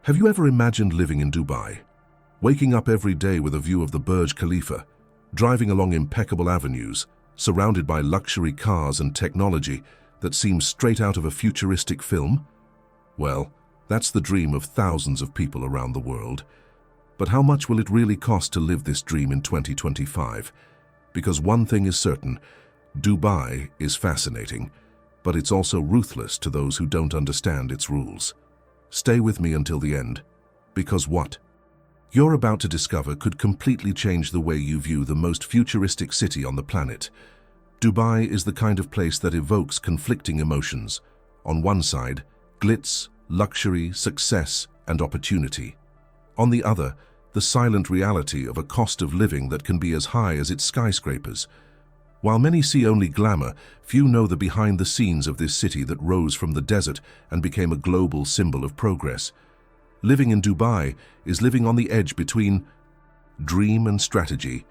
Have you ever imagined living in Dubai? Waking up every day with a view of the Burj Khalifa, driving along impeccable avenues, surrounded by luxury cars and technology that seems straight out of a futuristic film? Well, that's the dream of thousands of people around the world. But how much will it really cost to live this dream in 2025? Because one thing is certain, Dubai is fascinating, but it's also ruthless to those who don't understand its rules. Stay with me until the end, because what you're about to discover could completely change the way you view the most futuristic city on the planet. Dubai is the kind of place that evokes conflicting emotions. On one side, glitz, luxury, success, and opportunity. On the other, the silent reality of a cost of living that can be as high as its skyscrapers. While many see only glamour, few know the behind the scenes of this city that rose from the desert and became a global symbol of progress. Living in Dubai is living on the edge between dream and strategy,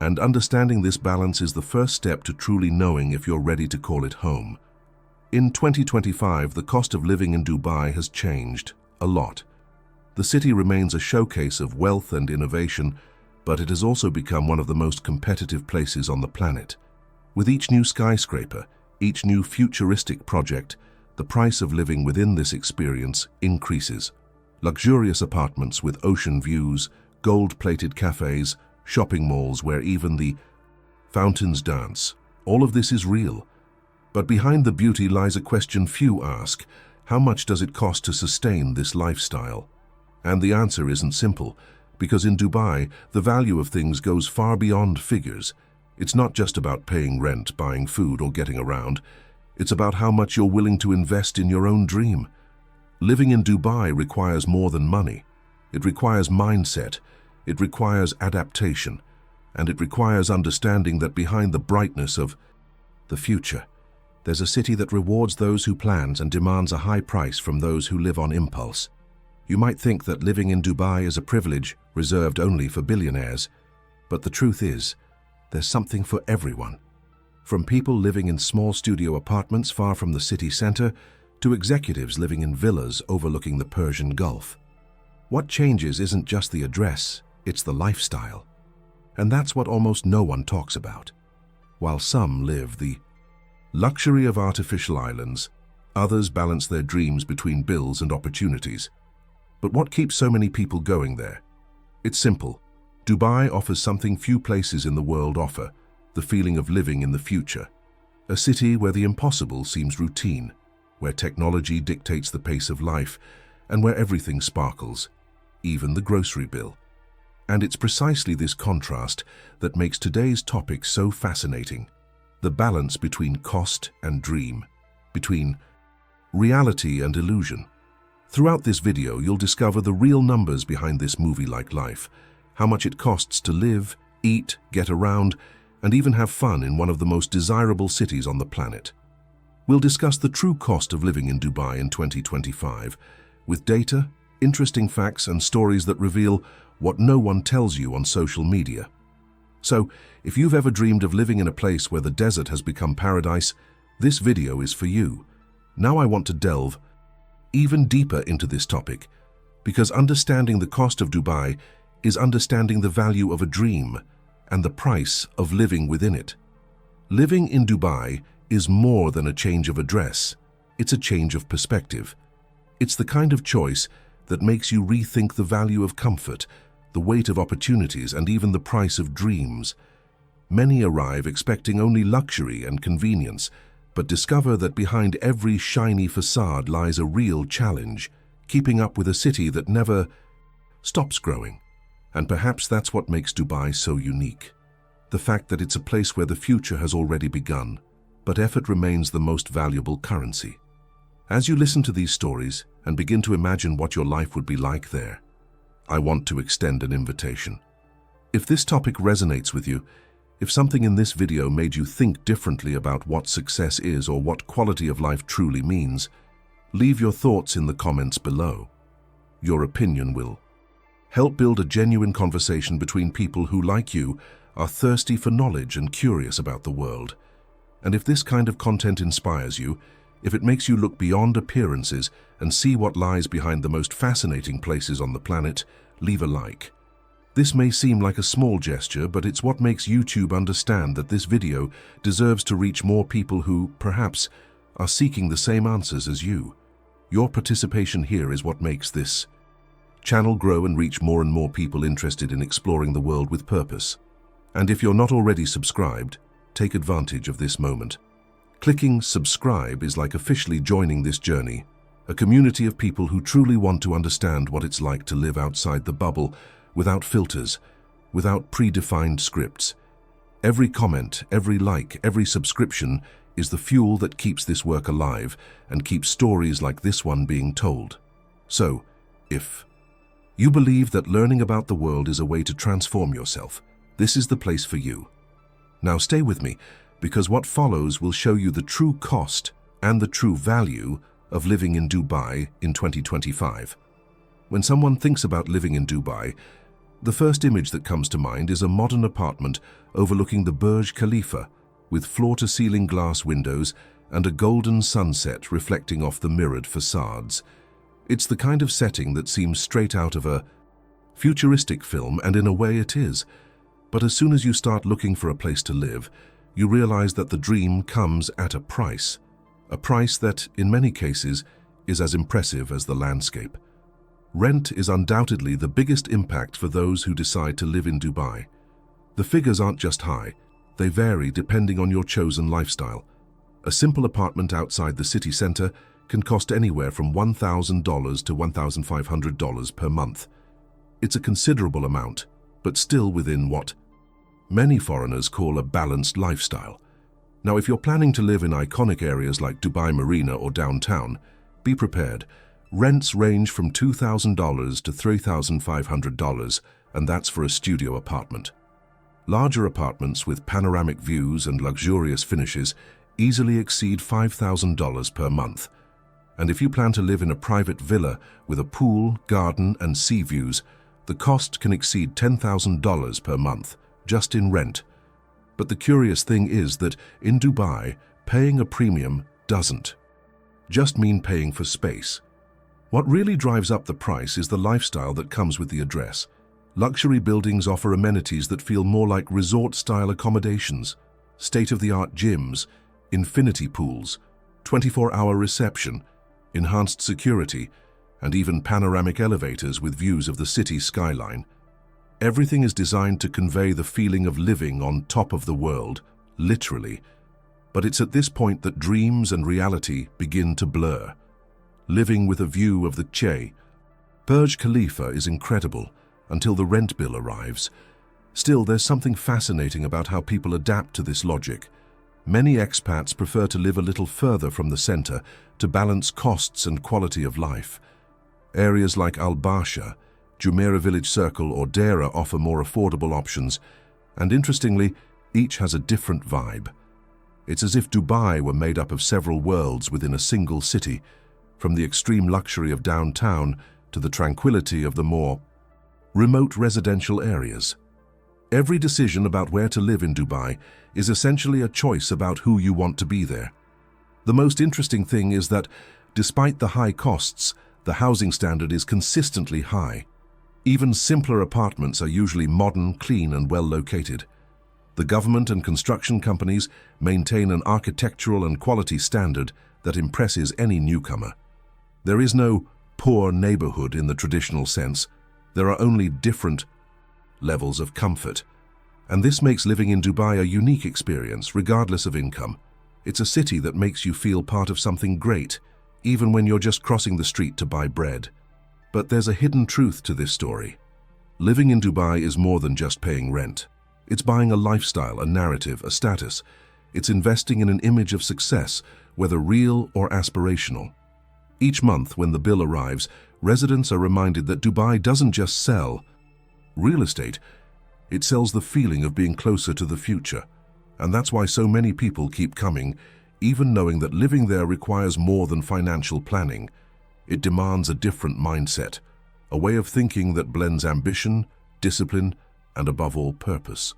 and understanding this balance is the first step to truly knowing if you're ready to call it home. In 2025, the cost of living in Dubai has changed a lot. The city remains a showcase of wealth and innovation, but it has also become one of the most competitive places on the planet. With each new skyscraper, each new futuristic project, the price of living within this experience increases. Luxurious apartments with ocean views, gold-plated cafes, shopping malls where even the fountains dance. All of this is real. But behind the beauty lies a question few ask: how much does it cost to sustain this lifestyle? And the answer isn't simple, because in Dubai, the value of things goes far beyond figures. It's not just about paying rent, buying food, or getting around. It's about how much you're willing to invest in your own dream. Living in Dubai requires more than money. It requires mindset, it requires adaptation, and it requires understanding that behind the brightness of the future, there's a city that rewards those who plans and demands a high price from those who live on impulse. You might think that living in Dubai is a privilege reserved only for billionaires, but the truth is, there's something for everyone. From people living in small studio apartments far from the city center, to executives living in villas overlooking the Persian Gulf. What changes isn't just the address, it's the lifestyle. And that's what almost no one talks about. While some live the luxury of artificial islands, others balance their dreams between bills and opportunities. But what keeps so many people going there? It's simple. Dubai offers something few places in the world offer: the feeling of living in the future. A city where the impossible seems routine, where technology dictates the pace of life, and where everything sparkles, even the grocery bill. And it's precisely this contrast that makes today's topic so fascinating: the balance between cost and dream, between reality and illusion. Throughout this video, you'll discover the real numbers behind this movie-like life, how much it costs to live, eat, get around, and even have fun in one of the most desirable cities on the planet. We'll discuss the true cost of living in Dubai in 2025, with data, interesting facts, and stories that reveal what no one tells you on social media. So, if you've ever dreamed of living in a place where the desert has become paradise, this video is for you. Now I want to delve even deeper into this topic, because understanding the cost of Dubai is understanding the value of a dream and the price of living within it. Living in Dubai is more than a change of address. It's a change of perspective. It's the kind of choice that makes you rethink the value of comfort, the weight of opportunities, and even the price of dreams. Many arrive expecting only luxury and convenience, but discover that behind every shiny facade lies a real challenge: keeping up with a city that never stops growing. And perhaps that's what makes Dubai so unique. The fact that it's a place where the future has already begun, but effort remains the most valuable currency. As you listen to these stories and begin to imagine what your life would be like there, I want to extend an invitation. If this topic resonates with you, if something in this video made you think differently about what success is or what quality of life truly means, leave your thoughts in the comments below. Your opinion will help build a genuine conversation between people who, like you, are thirsty for knowledge and curious about the world. And if this kind of content inspires you, If it makes you look beyond appearances and see what lies behind the most fascinating places on the planet, leave a like. This may seem like a small gesture, but it's what makes YouTube understand that this video deserves to reach more people who, perhaps, are seeking the same answers as you. Your participation here is what makes this channel grow and reach more and more people interested in exploring the world with purpose. And if you're not already subscribed, take advantage of this moment. Clicking subscribe is like officially joining this journey, a community of people who truly want to understand what it's like to live outside the bubble, without filters, without predefined scripts. Every comment, every like, every subscription is the fuel that keeps this work alive and keeps stories like this one being told. So, if you believe that learning about the world is a way to transform yourself, this is the place for you. Now stay with me, because what follows will show you the true cost and the true value of living in Dubai in 2025. When someone thinks about living in Dubai, the first image that comes to mind is a modern apartment overlooking the Burj Khalifa, with floor-to-ceiling glass windows and a golden sunset reflecting off the mirrored facades. It's the kind of setting that seems straight out of a futuristic film, and in a way it is. But as soon as you start looking for a place to live, you realize that the dream comes at a price that, in many cases, is as impressive as the landscape. Rent is undoubtedly the biggest impact for those who decide to live in Dubai. The figures aren't just high, they vary depending on your chosen lifestyle. A simple apartment outside the city center can cost anywhere from $1,000 to $1,500 per month. It's a considerable amount, but still within what many foreigners call a balanced lifestyle. Now, if you're planning to live in iconic areas like Dubai Marina or downtown, be prepared. Rents range from $2,000 to $3,500, and that's for a studio apartment. Larger apartments with panoramic views and luxurious finishes easily exceed $5,000 per month. And if you plan to live in a private villa with a pool, garden, and sea views, the cost can exceed $10,000 per month, just in rent. But the curious thing is that in Dubai, paying a premium doesn't just mean paying for space. What really drives up the price is the lifestyle that comes with the address. Luxury buildings offer amenities that feel more like resort-style accommodations, state-of-the-art gyms, infinity pools, 24-hour reception, enhanced security, and even panoramic elevators with views of the city's skyline. Everything is designed to convey the feeling of living on top of the world, literally. But it's at this point that dreams and reality begin to blur. Living with a view of the Burj Khalifa is incredible until the rent bill arrives. Still, there's something fascinating about how people adapt to this logic. Many expats prefer to live a little further from the center to balance costs and quality of life. Areas like Al Barsha, Jumeirah Village Circle, or Deira offer more affordable options, and interestingly, each has a different vibe. It's as if Dubai were made up of several worlds within a single city, from the extreme luxury of downtown to the tranquility of the more remote residential areas. Every decision about where to live in Dubai is essentially a choice about who you want to be there. The most interesting thing is that, despite the high costs, the housing standard is consistently high. Even simpler apartments are usually modern, clean, and well located. The government and construction companies maintain an architectural and quality standard that impresses any newcomer. There is no poor neighborhood in the traditional sense. There are only different levels of comfort. And this makes living in Dubai a unique experience, regardless of income. It's a city that makes you feel part of something great, even when you're just crossing the street to buy bread. But there's a hidden truth to this story. Living in Dubai is more than just paying rent. It's buying a lifestyle, a narrative, a status. It's investing in an image of success, whether real or aspirational. Each month, when the bill arrives, residents are reminded that Dubai doesn't just sell real estate, it sells the feeling of being closer to the future. And that's why so many people keep coming, even knowing that living there requires more than financial planning. It demands a different mindset, a way of thinking that blends ambition, discipline, and above all, purpose.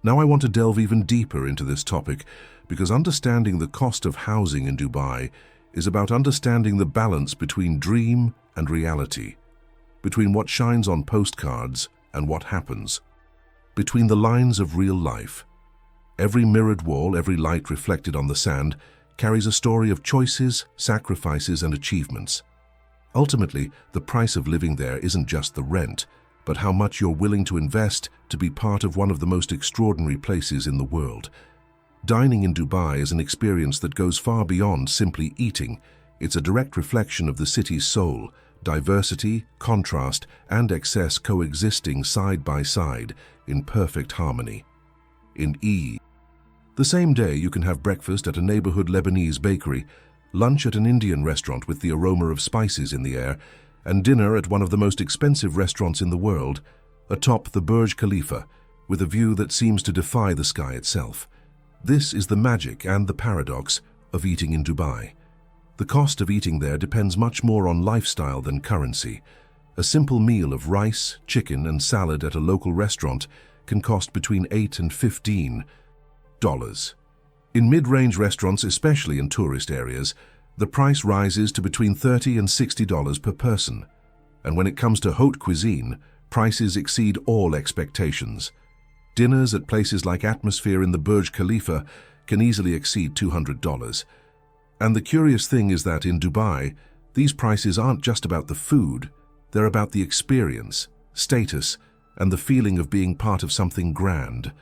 Now I want to delve even deeper into this topic because understanding the cost of housing in Dubai is about understanding the balance between dream and reality, between what shines on postcards and what happens, between the lines of real life. Every mirrored wall, every light reflected on the sand, carries a story of choices, sacrifices, and achievements. Ultimately, the price of living there isn't just the rent, but how much you're willing to invest to be part of one of the most extraordinary places in the world. Dining in Dubai is an experience that goes far beyond simply eating. It's a direct reflection of the city's soul, diversity, contrast, and excess coexisting side by side in perfect harmony. The same day you can have breakfast at a neighborhood Lebanese bakery, lunch at an Indian restaurant with the aroma of spices in the air, and dinner at one of the most expensive restaurants in the world, atop the Burj Khalifa, with a view that seems to defy the sky itself. This is the magic and the paradox of eating in Dubai. The cost of eating there depends much more on lifestyle than currency. A simple meal of rice, chicken, and salad at a local restaurant can cost between $8 and $15. In mid-range restaurants, especially in tourist areas, the price rises to between $30 and $60 per person. And when it comes to haute cuisine, prices exceed all expectations. Dinners at places like Atmosphere in the Burj Khalifa can easily exceed $200. And the curious thing is that in Dubai, these prices aren't just about the food, they're about the experience, status, and the feeling of being part of something grand.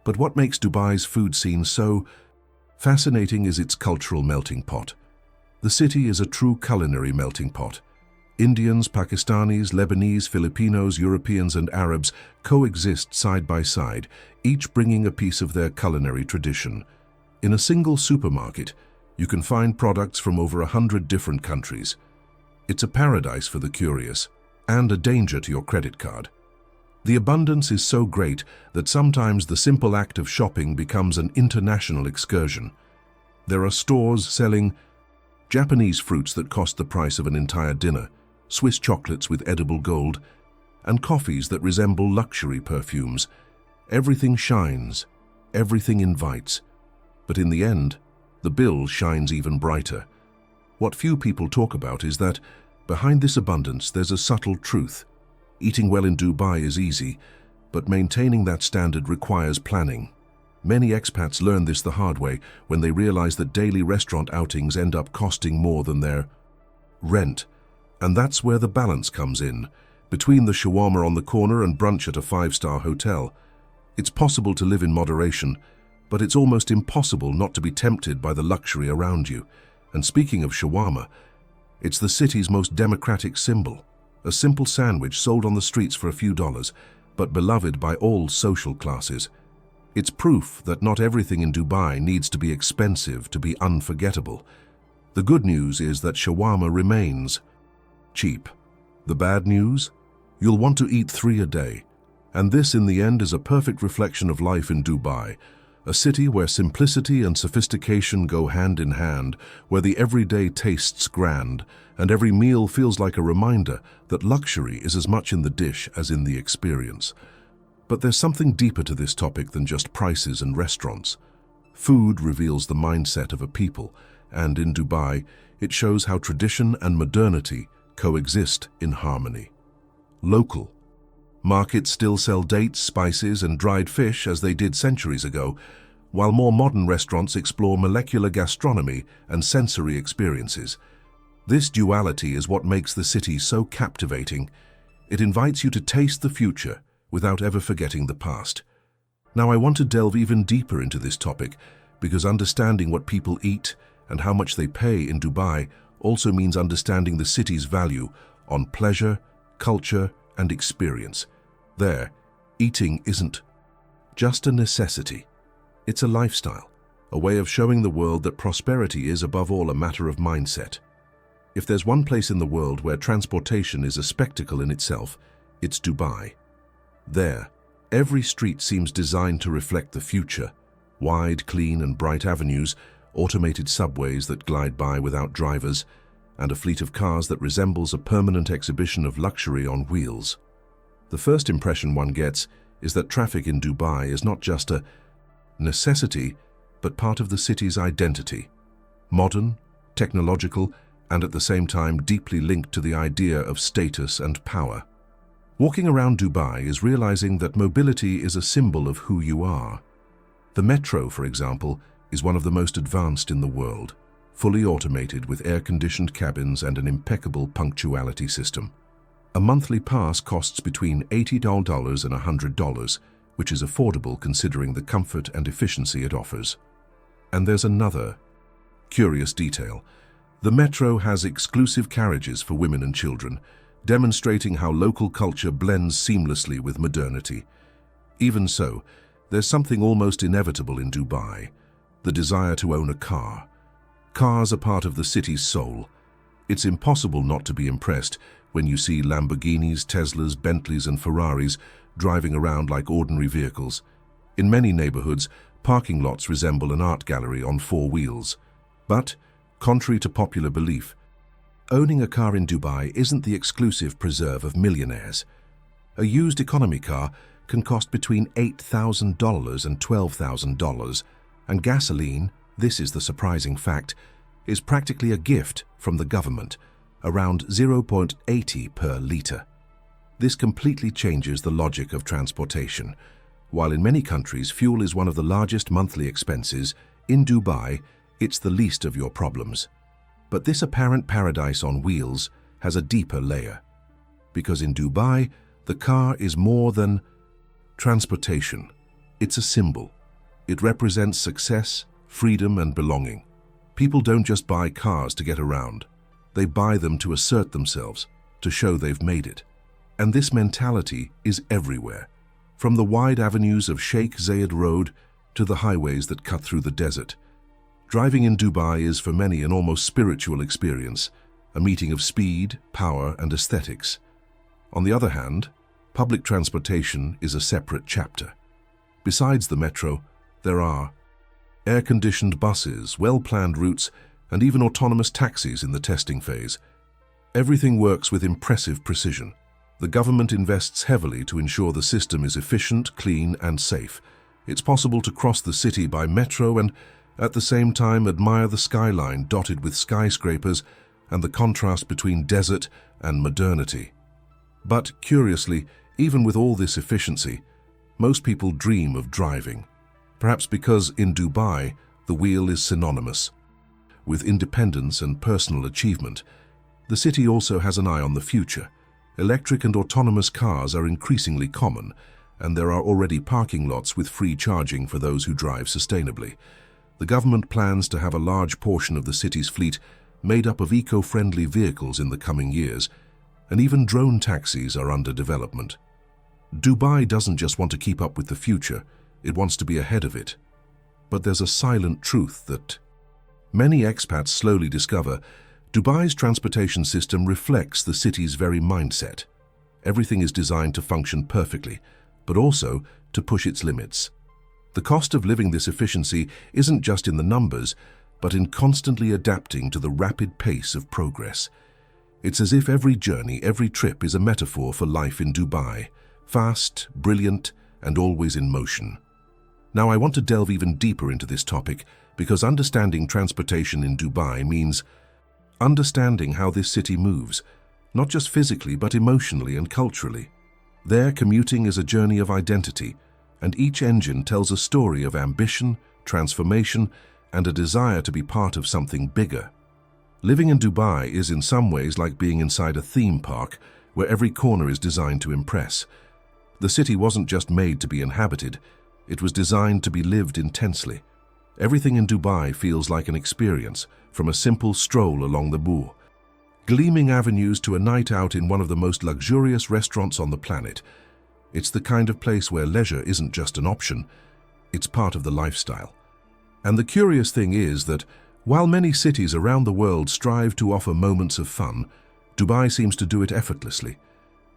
But what makes Dubai's food scene so fascinating is its cultural melting pot. The city is a true culinary melting pot. Indians, Pakistanis, Lebanese, Filipinos, Europeans, and Arabs coexist side by side, each bringing a piece of their culinary tradition. In a single supermarket, you can find products from over 100 different countries. It's a paradise for the curious, and a danger to your credit card. The abundance is so great that sometimes the simple act of shopping becomes an international excursion. There are stores selling Japanese fruits that cost the price of an entire dinner, Swiss chocolates with edible gold, and coffees that resemble luxury perfumes. Everything shines, everything invites. But in the end, the bill shines even brighter. What few people talk about is that behind this abundance there's a subtle truth. Eating well in Dubai is easy, but maintaining that standard requires planning. Many expats learn this the hard way when they realize that daily restaurant outings end up costing more than their rent. And that's where the balance comes in, between the shawarma on the corner and brunch at a five-star hotel. It's possible to live in moderation, but it's almost impossible not to be tempted by the luxury around you. And speaking of shawarma, it's the city's most democratic symbol. A simple sandwich sold on the streets for a few dollars, but beloved by all social classes. It's proof that not everything in Dubai needs to be expensive to be unforgettable. The good news is that shawarma remains cheap. The bad news? You'll want to eat 3 a day. And this, in the end, is a perfect reflection of life in Dubai, a city where simplicity and sophistication go hand in hand, where the everyday tastes grand, and every meal feels like a reminder that luxury is as much in the dish as in the experience. But there's something deeper to this topic than just prices and restaurants. Food reveals the mindset of a people, and in Dubai, it shows how tradition and modernity coexist in harmony. Local. Markets still sell dates, spices, and dried fish as they did centuries ago, while more modern restaurants explore molecular gastronomy and sensory experiences. This duality is what makes the city so captivating. It invites you to taste the future without ever forgetting the past. Now I want to delve even deeper into this topic because understanding what people eat and how much they pay in Dubai also means understanding the city's value on pleasure, culture, and experience. There, eating isn't just a necessity. It's a lifestyle, a way of showing the world that prosperity is above all a matter of mindset. If there's one place in the world where transportation is a spectacle in itself, it's Dubai. There, every street seems designed to reflect the future. Wide, clean, and bright avenues, automated subways that glide by without drivers, and a fleet of cars that resembles a permanent exhibition of luxury on wheels. The first impression one gets is that traffic in Dubai is not just a necessity, but part of the city's identity. Modern, technological, and at the same time deeply linked to the idea of status and power. Walking around Dubai is realizing that mobility is a symbol of who you are. The metro, for example, is one of the most advanced in the world, fully automated with air-conditioned cabins and an impeccable punctuality system. A monthly pass costs between $80 and $100, which is affordable considering the comfort and efficiency it offers. And there's another curious detail. The metro has exclusive carriages for women and children, demonstrating how local culture blends seamlessly with modernity. Even so, there's something almost inevitable in Dubai: the desire to own a car. Cars are part of the city's soul. It's impossible not to be impressed when you see Lamborghinis, Teslas, Bentleys and Ferraris driving around like ordinary vehicles. In many neighborhoods, parking lots resemble an art gallery on four wheels. But, contrary to popular belief, owning a car in Dubai isn't the exclusive preserve of millionaires. A used economy car can cost between $8,000 and $12,000, and gasoline, this is the surprising fact, is practically a gift from the government, around 0.80 per litre. This completely changes the logic of transportation. While in many countries fuel is one of the largest monthly expenses, in Dubai it's the least of your problems. But this apparent paradise on wheels has a deeper layer. Because in Dubai, the car is more than transportation. It's a symbol. It represents success, freedom and belonging. People don't just buy cars to get around. They buy them to assert themselves, to show they've made it. And this mentality is everywhere, from the wide avenues of Sheikh Zayed Road to the highways that cut through the desert. Driving in Dubai is for many an almost spiritual experience, a meeting of speed, power and aesthetics. On the other hand, public transportation is a separate chapter. Besides the metro, there are air-conditioned buses, well-planned routes, and even autonomous taxis in the testing phase. Everything works with impressive precision. The government invests heavily to ensure the system is efficient, clean, and safe. It's possible to cross the city by metro and, at the same time, admire the skyline dotted with skyscrapers and the contrast between desert and modernity. But, curiously, even with all this efficiency, most people dream of driving. Perhaps because in Dubai, the wheel is synonymous with independence and personal achievement. The city also has an eye on the future. Electric and autonomous cars are increasingly common, and there are already parking lots with free charging for those who drive sustainably. The government plans to have a large portion of the city's fleet made up of eco-friendly vehicles in the coming years, and even drone taxis are under development. Dubai doesn't just want to keep up with the future, it wants to be ahead of it. But there's a silent truth that many expats slowly discover: Dubai's transportation system reflects the city's very mindset. Everything is designed to function perfectly, but also to push its limits. The cost of living this efficiency isn't just in the numbers, but in constantly adapting to the rapid pace of progress. It's as if every journey, every trip is a metaphor for life in Dubai, fast, brilliant, and always in motion. Now I want to delve even deeper into this topic because understanding transportation in Dubai means understanding how this city moves, not just physically but emotionally and culturally. There, commuting is a journey of identity, and each engine tells a story of ambition, transformation, and a desire to be part of something bigger. Living in Dubai is in some ways like being inside a theme park where every corner is designed to impress. The city wasn't just made to be inhabited, it was designed to be lived intensely. Everything in Dubai feels like an experience, from a simple stroll along the Bur, gleaming avenues to a night out in one of the most luxurious restaurants on the planet. It's the kind of place where leisure isn't just an option, it's part of the lifestyle. And the curious thing is that, while many cities around the world strive to offer moments of fun, Dubai seems to do it effortlessly.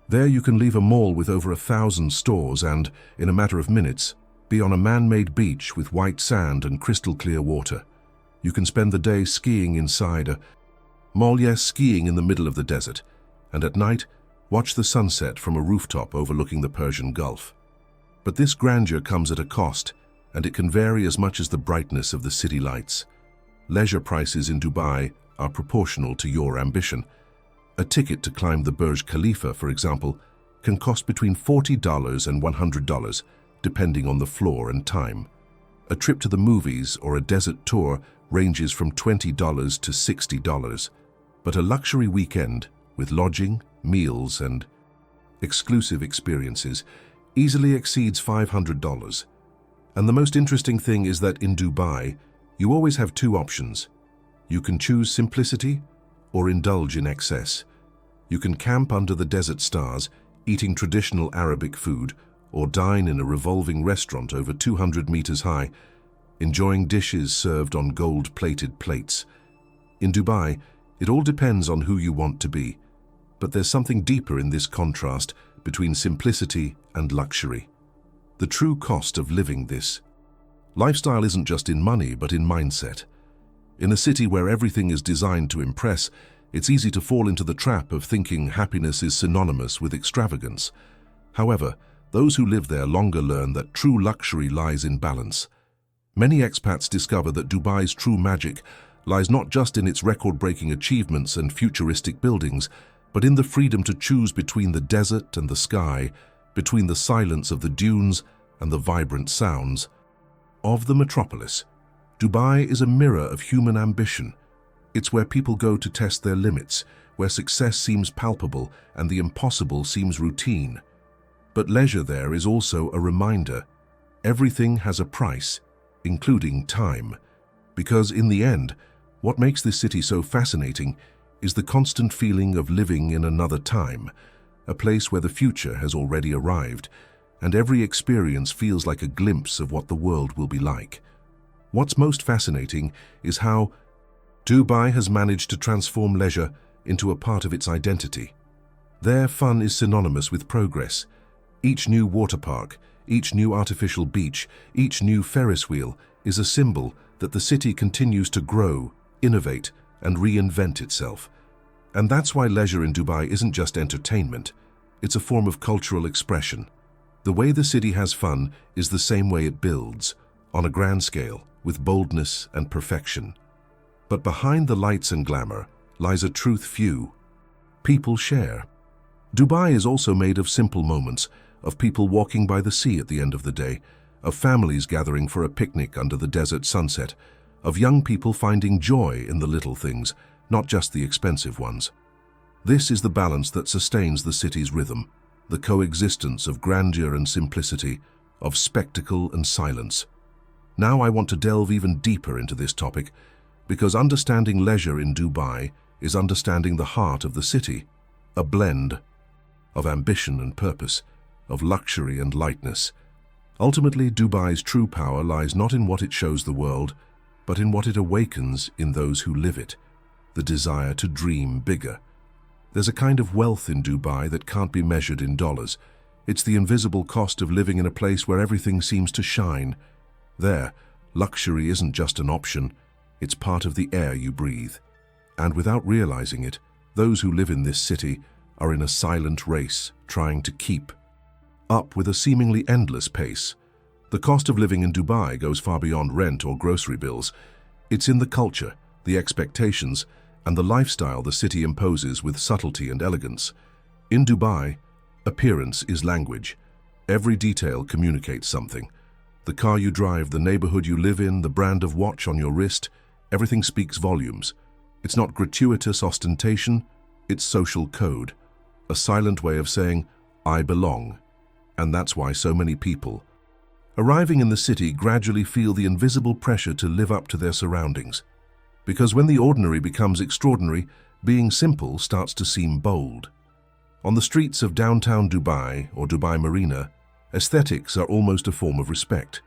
There you can leave a mall with over 1,000 stores and, in a matter of minutes, be on a man-made beach with white sand and crystal-clear water. You can spend the day skiing inside a mall, yes, skiing in the middle of the desert, and at night, watch the sunset from a rooftop overlooking the Persian Gulf. But this grandeur comes at a cost, and it can vary as much as the brightness of the city lights. Leisure prices in Dubai are proportional to your ambition. A ticket to climb the Burj Khalifa, for example, can cost between $40 and $100, depending on the floor and time. A trip to the movies or a desert tour ranges from $20 to $60, but a luxury weekend with lodging, meals, and exclusive experiences easily exceeds $500. And the most interesting thing is that in Dubai, you always have two options. You can choose simplicity or indulge in excess. You can camp under the desert stars, eating traditional Arabic food, or dine in a revolving restaurant over 200 meters high, enjoying dishes served on gold-plated plates. In Dubai, it all depends on who you want to be. But there's something deeper in this contrast between simplicity and luxury. The true cost of living this lifestyle isn't just in money, but in mindset. In a city where everything is designed to impress, it's easy to fall into the trap of thinking happiness is synonymous with extravagance. However, those who live there longer learn that true luxury lies in balance. Many expats discover that Dubai's true magic lies not just in its record-breaking achievements and futuristic buildings, but in the freedom to choose between the desert and the sky, between the silence of the dunes and the vibrant sounds of the metropolis. Dubai is a mirror of human ambition. It's where people go to test their limits, where success seems palpable and the impossible seems routine. But leisure there is also a reminder. Everything has a price, including time. Because in the end, what makes this city so fascinating is the constant feeling of living in another time, a place where the future has already arrived, and every experience feels like a glimpse of what the world will be like. What's most fascinating is how Dubai has managed to transform leisure into a part of its identity. There, fun is synonymous with progress. Each new water park, each new artificial beach, each new Ferris wheel is a symbol that the city continues to grow, innovate, and reinvent itself. And that's why leisure in Dubai isn't just entertainment, it's a form of cultural expression. The way the city has fun is the same way it builds, on a grand scale, with boldness and perfection. But behind the lights and glamour lies a truth few people share. Dubai is also made of simple moments, of people walking by the sea at the end of the day, of families gathering for a picnic under the desert sunset, of young people finding joy in the little things, not just the expensive ones. This is the balance that sustains the city's rhythm, the coexistence of grandeur and simplicity, of spectacle and silence. Now I want to delve even deeper into this topic, because understanding leisure in Dubai is understanding the heart of the city, a blend of ambition and purpose, of luxury and lightness. Ultimately, Dubai's true power lies not in what it shows the world, but in what it awakens in those who live it, the desire to dream bigger. There's a kind of wealth in Dubai that can't be measured in dollars. It's the invisible cost of living in a place where everything seems to shine. There, luxury isn't just an option, it's part of the air you breathe. And without realizing it, those who live in this city are in a silent race, trying to keep up with a seemingly endless pace. The cost of living in Dubai goes far beyond rent or grocery bills. It's in the culture, the expectations, and the lifestyle the city imposes with subtlety and elegance. In Dubai, appearance is language. Every detail communicates something. The car you drive, the neighborhood you live in, the brand of watch on your wrist, everything speaks volumes. It's not gratuitous ostentation, it's social code, a silent way of saying, I belong. And that's why so many people, arriving in the city, gradually feel the invisible pressure to live up to their surroundings. Because when the ordinary becomes extraordinary, being simple starts to seem bold. On the streets of downtown Dubai or Dubai Marina, aesthetics are almost a form of respect.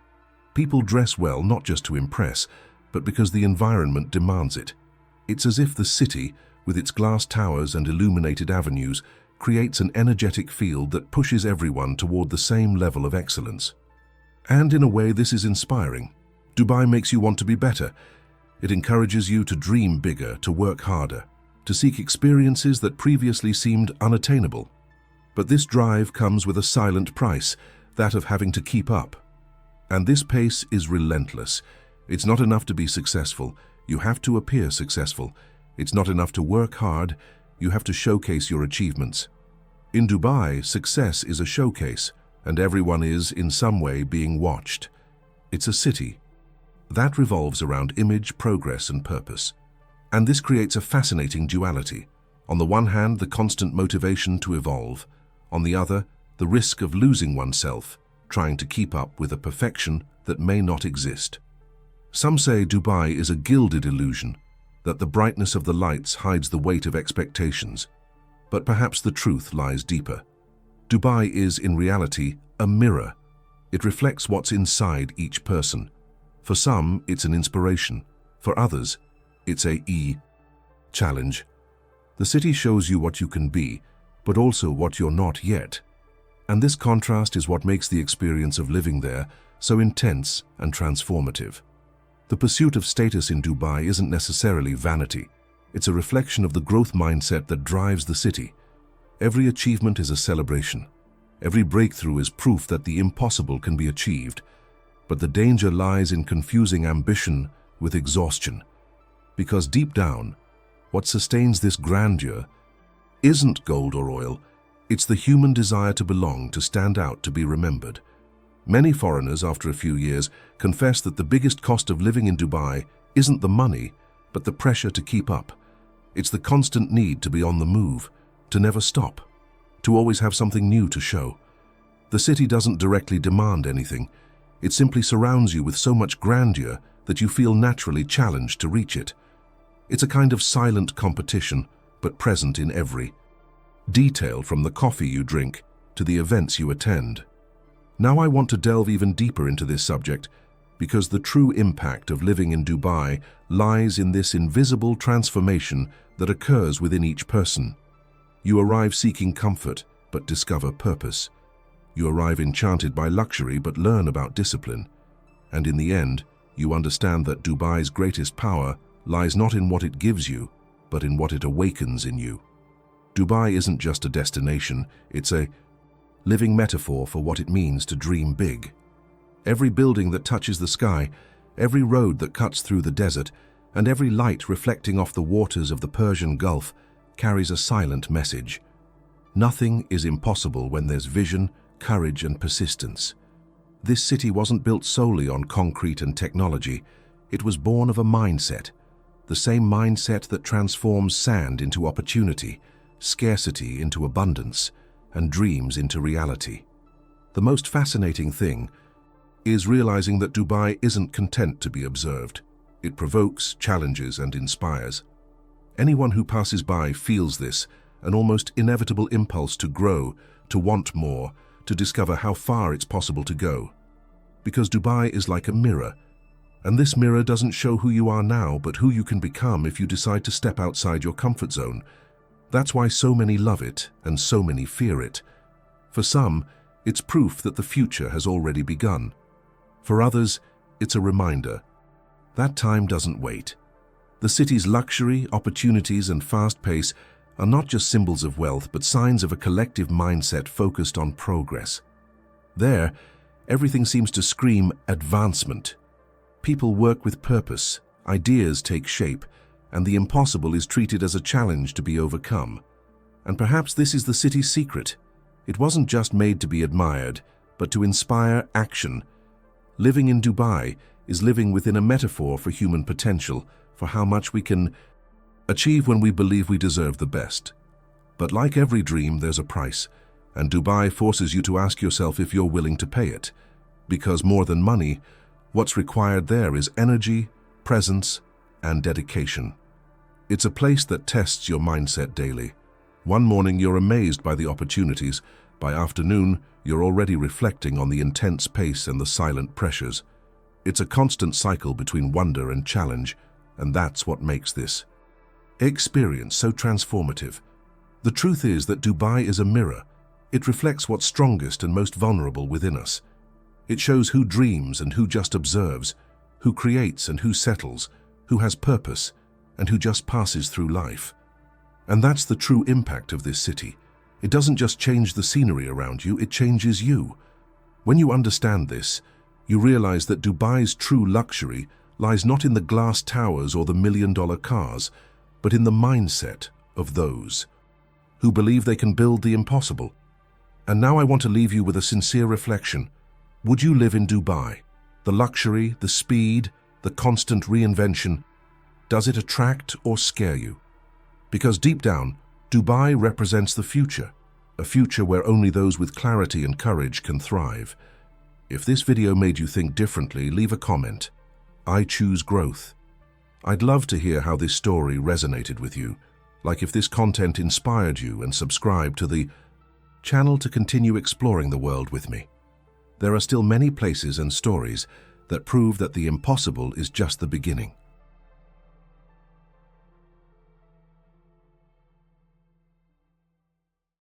People dress well not just to impress, but because the environment demands it. It's as if the city, with its glass towers and illuminated avenues, creates an energetic field that pushes everyone toward the same level of excellence. And in a way, this is inspiring. Dubai makes you want to be better. It encourages you to dream bigger, to work harder, to seek experiences that previously seemed unattainable. But this drive comes with a silent price, that of having to keep up. And this pace is relentless. It's not enough to be successful. You have to appear successful. It's not enough to work hard. You have to showcase your achievements. In Dubai, success is a showcase, and everyone is, in some way, being watched. It's a city that revolves around image, progress, and purpose. And this creates a fascinating duality. On the one hand, the constant motivation to evolve. On the other, the risk of losing oneself, trying to keep up with a perfection that may not exist. Some say Dubai is a gilded illusion, that the brightness of the lights hides the weight of expectations. But perhaps the truth lies deeper. Dubai is, in reality, a mirror. It reflects what's inside each person. For some, it's an inspiration. For others, it's a challenge. The city shows you what you can be, but also what you're not yet. And this contrast is what makes the experience of living there so intense and transformative. The pursuit of status in Dubai isn't necessarily vanity. It's a reflection of the growth mindset that drives the city. Every achievement is a celebration. Every breakthrough is proof that the impossible can be achieved. But the danger lies in confusing ambition with exhaustion. Because deep down, what sustains this grandeur isn't gold or oil. It's the human desire to belong, to stand out, to be remembered. Many foreigners, after a few years, confess that the biggest cost of living in Dubai isn't the money, but the pressure to keep up. It's the constant need to be on the move, to never stop, to always have something new to show. The city doesn't directly demand anything. It simply surrounds you with so much grandeur that you feel naturally challenged to reach it. It's a kind of silent competition, but present in every detail, from the coffee you drink to the events you attend. Now I want to delve even deeper into this subject, because the true impact of living in Dubai lies in this invisible transformation that occurs within each person. You arrive seeking comfort, but discover purpose. You arrive enchanted by luxury, but learn about discipline. And in the end, you understand that Dubai's greatest power lies not in what it gives you, but in what it awakens in you. Dubai isn't just a destination, it's a living metaphor for what it means to dream big. Every building that touches the sky, every road that cuts through the desert, and every light reflecting off the waters of the Persian Gulf carries a silent message. Nothing is impossible when there's vision, courage, and persistence. This city wasn't built solely on concrete and technology. It was born of a mindset, the same mindset that transforms sand into opportunity, scarcity into abundance, and dreams into reality. The most fascinating thing is realizing that Dubai isn't content to be observed. It provokes, challenges, and inspires. Anyone who passes by feels this, an almost inevitable impulse to grow, to want more, to discover how far it's possible to go. Because Dubai is like a mirror, and this mirror doesn't show who you are now, but who you can become if you decide to step outside your comfort zone. That's why so many love it and so many fear it. For some, it's proof that the future has already begun. For others, it's a reminder. That time doesn't wait. The city's luxury, opportunities, and fast pace are not just symbols of wealth, but signs of a collective mindset focused on progress. There, everything seems to scream advancement. People work with purpose, ideas take shape, and the impossible is treated as a challenge to be overcome. And perhaps this is the city's secret. It wasn't just made to be admired, but to inspire action. Living in Dubai is living within a metaphor for human potential, for how much we can achieve when we believe we deserve the best. But like every dream, there's a price, and Dubai forces you to ask yourself if you're willing to pay it. Because more than money, what's required there is energy, presence, and dedication. It's a place that tests your mindset daily. One morning you're amazed by the opportunities. By afternoon, you're already reflecting on the intense pace and the silent pressures. It's a constant cycle between wonder and challenge, and that's what makes this experience so transformative. The truth is that Dubai is a mirror. It reflects what's strongest and most vulnerable within us. It shows who dreams and who just observes, who creates and who settles, who has purpose and who just passes through life. And that's the true impact of this city. It doesn't just change the scenery around you, it changes you. When you understand this, you realize that Dubai's true luxury lies not in the glass towers or the million-dollar cars, but in the mindset of those who believe they can build the impossible. And now I want to leave you with a sincere reflection. Would you live in Dubai? The luxury, the speed, the constant reinvention, does it attract or scare you? Because deep down, Dubai represents the future, a future where only those with clarity and courage can thrive. If this video made you think differently, leave a comment. I choose growth. I'd love to hear how this story resonated with you, like if this content inspired you, and subscribe to the channel to continue exploring the world with me. There are still many places and stories that prove that the impossible is just the beginning.